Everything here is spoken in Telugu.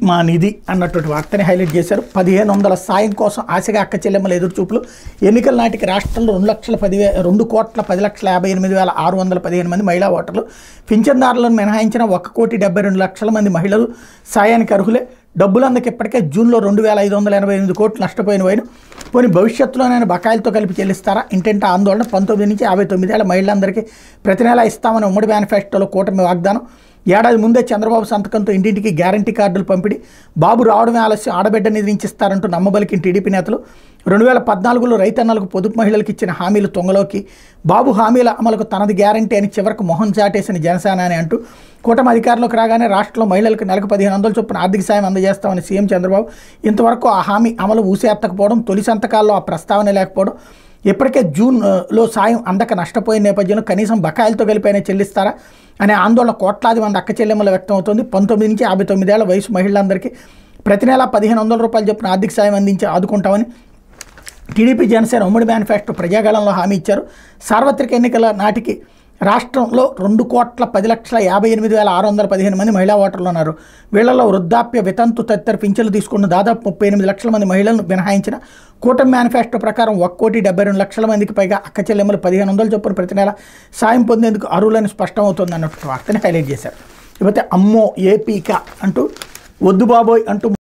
మా నిధి అన్నటువంటి వార్తని హైలైట్ చేశారు. 1500 సాయం కోసం ఆశగా అక్క చెల్లెమ్మల ఎదురుచూపులు. ఎన్నికల నాటికి రాష్ట్రంలో 2,58,615 మంది మహిళా ఓటర్లు. పింఛన్దారులను మినహాయించిన 1,72,00,000 మంది మహిళలు సాయానికి అర్హులే. డబ్బులందుకు ఇప్పటికే జూన్లో 2,588 కోట్లు నష్టపోయిన వైను. పోనీ భవిష్యత్తులోనైనా బకాయిలతో కలిపి చెల్లిస్తారా? ఇంటింటి ఆందోళన. 19 నుంచి 59 ఏళ్ల మహిళలందరికీ ప్రతి నెల ఇస్తామని ఉమ్మడి మేనిఫెస్టోలో కూటమి వాగ్దానం. ఏడాది ముందే చంద్రబాబు సంతకంతో ఇంటింటికి గ్యారంటీ కార్డులు పంపిణీ. బాబు రావడమే ఆలస్యం, ఆడబిడ్డ నిద్రించిస్తారంటూ నమ్మబలికిన టీడీపీ నేతలు. 2014లో రైతన్నలకు పొదుపు మహిళలకు ఇచ్చిన హామీలు తొంగలోకి. బాబు హామీల అమలుకు తనది గ్యారంటీ అని చివరకు మొహం చాటేసిన జనసేన అని అంటూ కూటమి అధికారంలోకి రాగానే రాష్ట్రంలో మహిళలకు నెలకు 1500 చొప్పున ఆర్థిక సాయం అందజేస్తామని సీఎం చంద్రబాబు. ఇంతవరకు ఆ హామీ అమలు ఊసేత్తకపోవడం, తొలి సంతకాల్లో ఆ ప్రస్తావన లేకపోవడం, ఇప్పటికే జూన్లో సాయం అందక నష్టపోయిన నేపథ్యంలో కనీసం బకాయిలతో కలిపైనా చెల్లిస్తారా అనే ఆందోళన కోట్లాది మంది అక్క చెల్లెమ్మలు వ్యక్తమవుతోంది. 19 నుంచి 59 ఏళ్ల వయసు మహిళలందరికీ ప్రతి నెల 1500 రూపాయలు చొప్పున ఆర్థిక సాయం అందించి ఆదుకుంటామని టీడీపీ జనసేన ఉమ్మడి మేనిఫెస్టో ప్రజాగళంలో హామీ ఇచ్చారు. సార్వత్రిక ఎన్నికల నాటికి రాష్ట్రంలో 2,10,58,615 మంది మహిళా ఓటర్లు ఉన్నారు. వీళ్లలో వృద్ధాప్య, వితంతు తదితర పింఛన్లు తీసుకున్న దాదాపు 38 లక్షల మంది మహిళలను మినహాయించిన కూటమి మేనిఫెస్టో ప్రకారం 1,72,00,000 మందికి పైగా అక్క చెల్లెమ్మలు 1500 చొప్పున ప్రతి నెల సాయం పొందేందుకు అర్హులని స్పష్టమవుతోంది అన్నట్టు వార్తని హైలైట్ చేశారు. ఇకపోతే అమ్మో ఏపీకా అంటూ వద్దు బాబోయ్ అంటూ